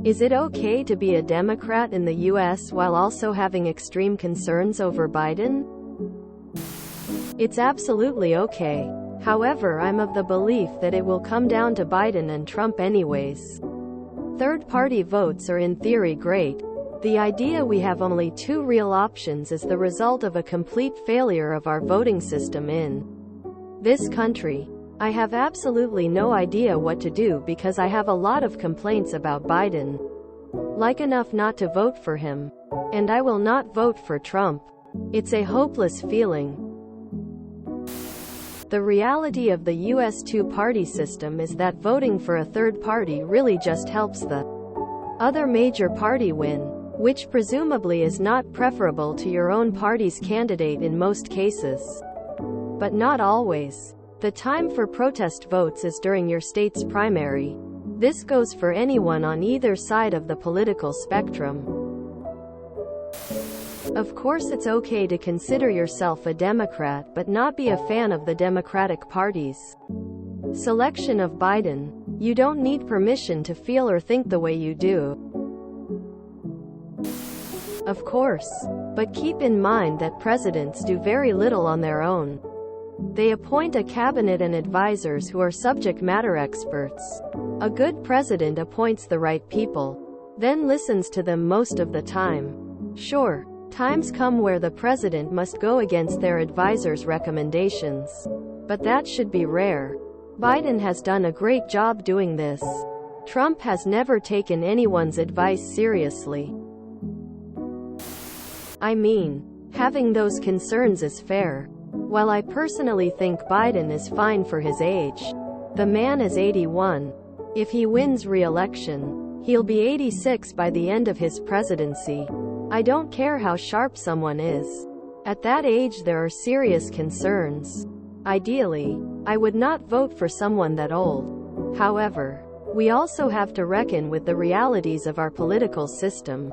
Is it okay to be a Democrat in the US while also having extreme concerns over Biden? It's absolutely okay. However, I'm of the belief that it will come down to Biden and Trump anyways. Third-party votes are in theory great. The idea we have only two real options is the result of a complete failure of our voting system in this country. I have absolutely no idea what to do because I have a lot of complaints about Biden. Like enough not to vote for him. And I will not vote for Trump. It's a hopeless feeling. The reality of the US two-party system is that voting for a third party really just helps the other major party win, which presumably is not preferable to your own party's candidate in most cases. But not always. The time for protest votes is during your state's primary. This goes for anyone on either side of the political spectrum. Of course, it's okay to consider yourself a Democrat but not be a fan of the Democratic Party's selection of Biden. You don't need permission to feel or think the way you do. Of course. But keep in mind that presidents do very little on their own. They appoint a cabinet and advisors who are subject matter experts. A good president appoints the right people, then listens to them most of the time. Sure, times come where the president must go against their advisors' recommendations. But that should be rare. Biden has done a great job doing this. Trump has never taken anyone's advice seriously. I mean, having those concerns is fair. While I personally think Biden is fine for his age, the man is 81. If he wins re-election, he'll be 86 by the end of his presidency. I don't care how sharp someone is. At that age there are serious concerns. Ideally, I would not vote for someone that old. However, we also have to reckon with the realities of our political system.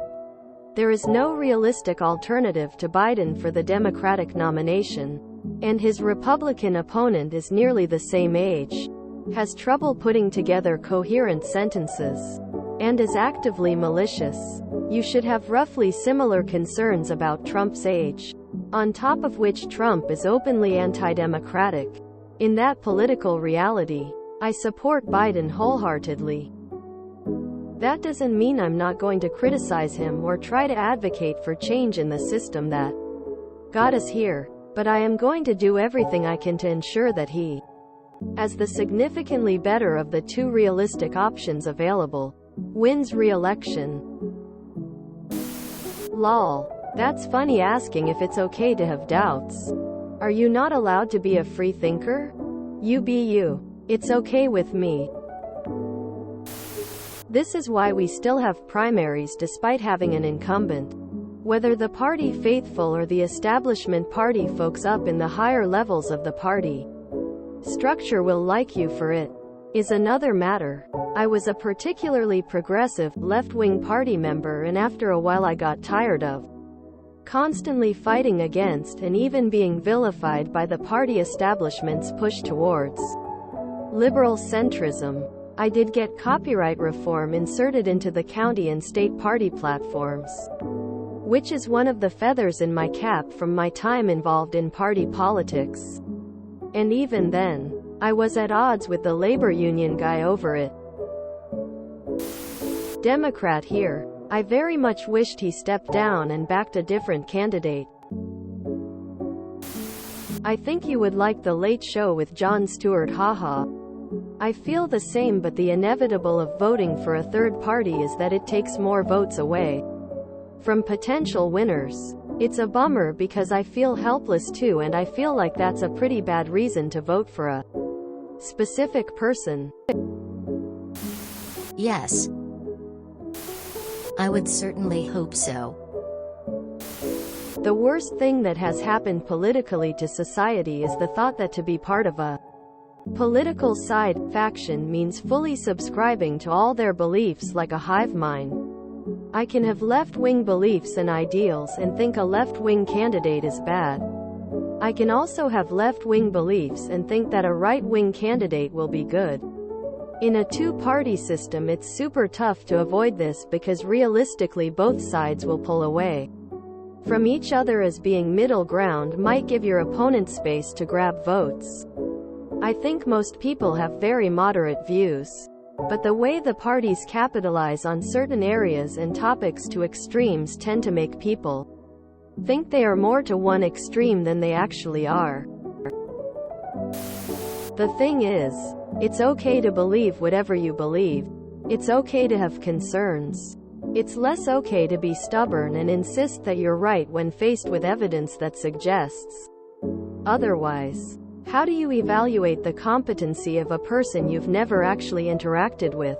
There is no realistic alternative to Biden for the Democratic nomination. And his Republican opponent is nearly the same age, has trouble putting together coherent sentences, and is actively malicious. You should have roughly similar concerns about Trump's age. On top of which Trump is openly anti-democratic. In that political reality, I support Biden wholeheartedly. That doesn't mean I'm not going to criticize him or try to advocate for change in the system that got us here. But I am going to do everything I can to ensure that he, as the significantly better of the two realistic options available, wins re-election. Lol. That's funny asking if it's okay to have doubts. Are you not allowed to be a free thinker? You be you. It's okay with me. This is why we still have primaries despite having an incumbent. Whether the party faithful or the establishment party folks up in the higher levels of the party structure will like you for it, is another matter. I was a particularly progressive, left-wing party member, and after a while I got tired of constantly fighting against and even being vilified by the party establishment's push towards liberal centrism. I did get copyright reform inserted into the county and state party platforms, which is one of the feathers in my cap from my time involved in party politics. And even then, I was at odds with the labor union guy over it. Democrat here. I very much wished he stepped down and backed a different candidate. I think you would like The Late Show with Jon Stewart, haha. I feel the same, but the inevitable of voting for a third party is that it takes more votes away from potential winners. It's a bummer because I feel helpless too, and I feel like that's a pretty bad reason to vote for a specific person. Yes. I would certainly hope so. The worst thing that has happened politically to society is the thought that to be part of a political side, faction means fully subscribing to all their beliefs like a hive mind. I can have left-wing beliefs and ideals and think a left-wing candidate is bad. I can also have left-wing beliefs and think that a right-wing candidate will be good. In a two-party system it's super tough to avoid this because realistically both sides will pull away from each other, as being middle ground might give your opponent space to grab votes. I think most people have very moderate views. But the way the parties capitalize on certain areas and topics to extremes tend to make people think they are more to one extreme than they actually are. The thing is, it's okay to believe whatever you believe. It's okay to have concerns. It's less okay to be stubborn and insist that you're right when faced with evidence that suggests otherwise. How do you evaluate the competency of a person you've never actually interacted with?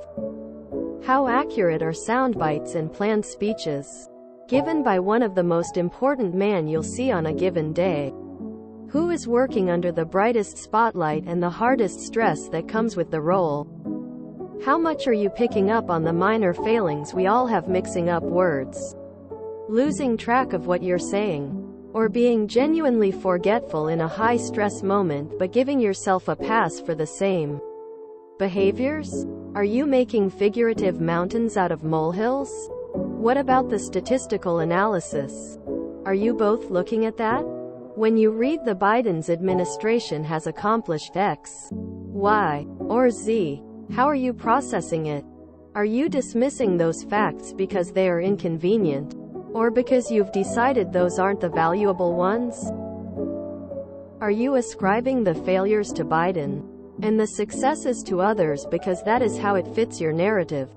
How accurate are sound bites and planned speeches given by one of the most important men you'll see on a given day? Who is working under the brightest spotlight and the hardest stress that comes with the role? How much are you picking up on the minor failings we all have, mixing up words, losing track of what you're saying, or being genuinely forgetful in a high-stress moment but giving yourself a pass for the same behaviors? Are you making figurative mountains out of molehills? What about the statistical analysis? Are you both looking at that? When you read the Biden's administration has accomplished X, Y, or Z, how are you processing it? Are you dismissing those facts because they are inconvenient? Or because you've decided those aren't the valuable ones? Are you ascribing the failures to Biden and the successes to others because that is how it fits your narrative?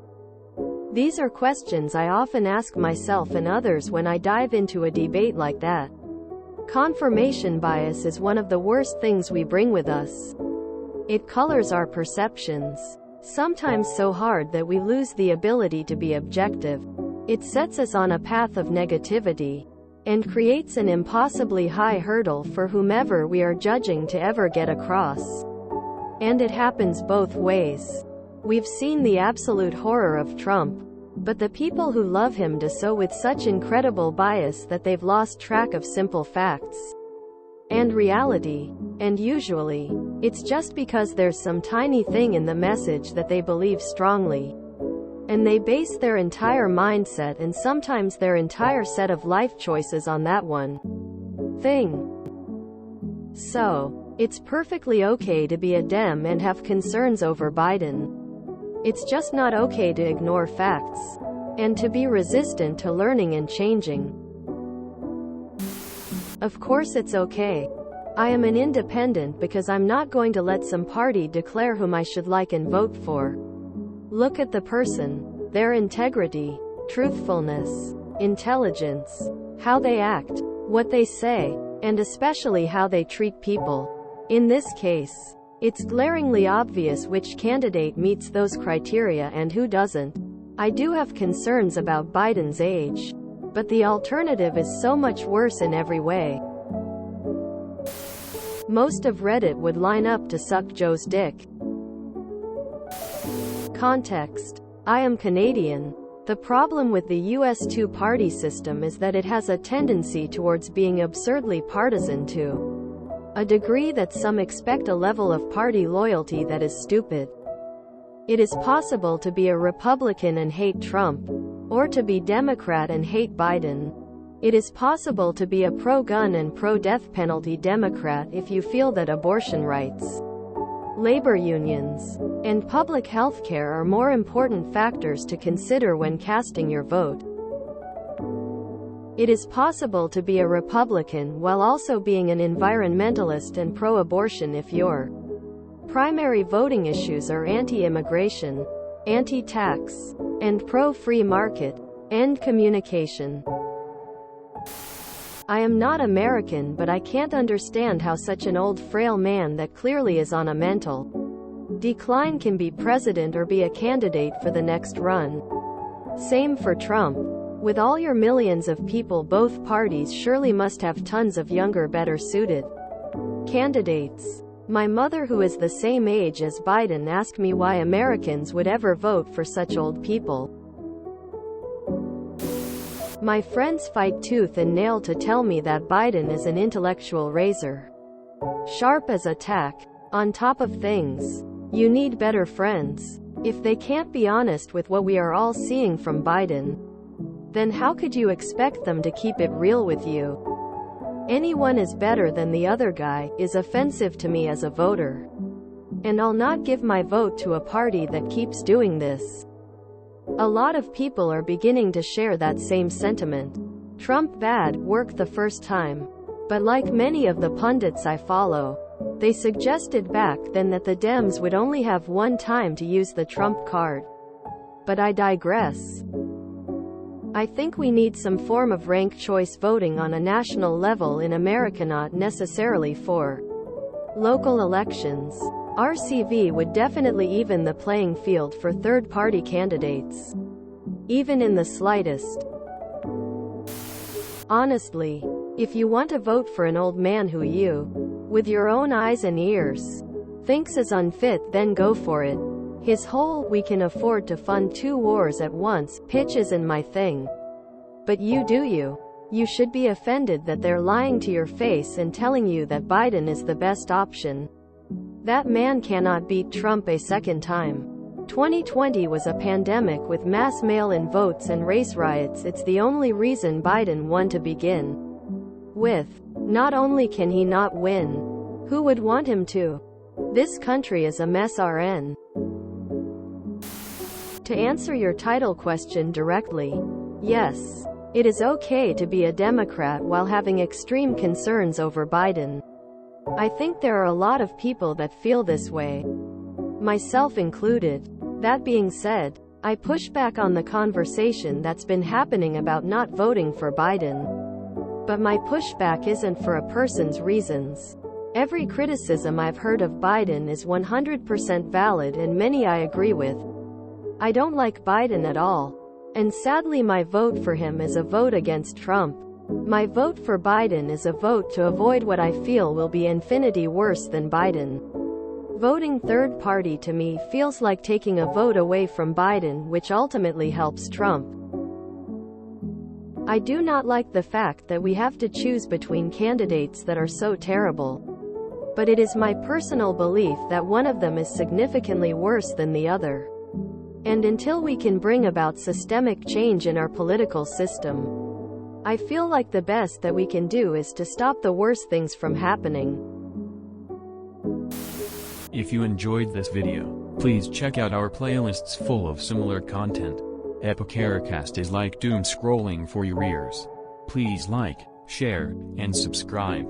These are questions I often ask myself and others when I dive into a debate like that. Confirmation bias is one of the worst things we bring with us. It colors our perceptions, sometimes so hard that we lose the ability to be objective. It sets us on a path of negativity and creates an impossibly high hurdle for whomever we are judging to ever get across. And it happens both ways. We've seen the absolute horror of Trump, but the people who love him do so with such incredible bias that they've lost track of simple facts and reality. And usually, it's just because there's some tiny thing in the message that they believe strongly. And they base their entire mindset and sometimes their entire set of life choices on that one thing. So, it's perfectly okay to be a Dem and have concerns over Biden. It's just not okay to ignore facts and to be resistant to learning and changing. Of course it's okay. I am an independent because I'm not going to let some party declare whom I should like and vote for. Look at the person, their integrity, truthfulness, intelligence, how they act, what they say, and especially how they treat people. In this case, it's glaringly obvious which candidate meets those criteria and who doesn't. I do have concerns about Biden's age, but the alternative is so much worse in every way. Most of Reddit would line up to suck Joe's dick. Context. I am Canadian. The problem with the US two-party system is that it has a tendency towards being absurdly partisan to a degree that some expect a level of party loyalty that is stupid. It is possible to be a Republican and hate Trump, or to be Democrat and hate Biden. It is possible to be a pro-gun and pro-death penalty Democrat if you feel that abortion rights, labor unions, and public health care are more important factors to consider when casting your vote. It is possible to be a Republican while also being an environmentalist and pro-abortion if your primary voting issues are anti-immigration, anti-tax, and pro-free market, and communication. I am not American, but I can't understand how such an old frail man that clearly is on a mental decline can be president or be a candidate for the next run. Same for Trump. With all your millions of people, both parties surely must have tons of younger, better suited candidates. My mother, who is the same age as Biden, asked me why Americans would ever vote for such old people. My friends fight tooth and nail to tell me that Biden is an intellectual razor, sharp as a tack, on top of things. You need better friends. If they can't be honest with what we are all seeing from Biden, then how could you expect them to keep it real with you? Anyone is better than the other guy is offensive to me as a voter. And I'll not give my vote to a party that keeps doing this. A lot of people are beginning to share that same sentiment. Trump bad worked the first time. But like many of the pundits I follow, they suggested back then that the Dems would only have one time to use the Trump card. But I digress. I think we need some form of ranked choice voting on a national level in America, not necessarily for local elections. RCV would definitely even the playing field for third-party candidates, even in the slightest. Honestly, if you want to vote for an old man who you, with your own eyes and ears, thinks is unfit, then go for it. His whole "we can afford to fund 2 wars at once" pitch isn't my thing. But you do you. You should be offended that they're lying to your face and telling you that Biden is the best option. That man cannot beat Trump a second time. 2020 was a pandemic with mass mail-in votes and race riots. It's the only reason Biden won to begin with. Not only can he not win, who would want him to? This country is a mess. RN. To answer your title question directly, yes, it is okay to be a Democrat while having extreme concerns over Biden. I think there are a lot of people that feel this way, myself included. That being said, I push back on the conversation that's been happening about not voting for Biden. But my pushback isn't for a person's reasons. Every criticism I've heard of Biden is 100% valid, and many I agree with. I don't like Biden at all. And sadly, my vote for him is a vote against Trump. My vote for Biden is a vote to avoid what I feel will be infinity worse than Biden. Voting third party to me feels like taking a vote away from Biden, which ultimately helps Trump. I do not like the fact that we have to choose between candidates that are so terrible. But it is my personal belief that one of them is significantly worse than the other. And until we can bring about systemic change in our political system, I feel like the best that we can do is to stop the worst things from happening. If you enjoyed this video, please check out our playlists full of similar content. Epicaricast is like doom scrolling for your ears. Please like, share, and subscribe.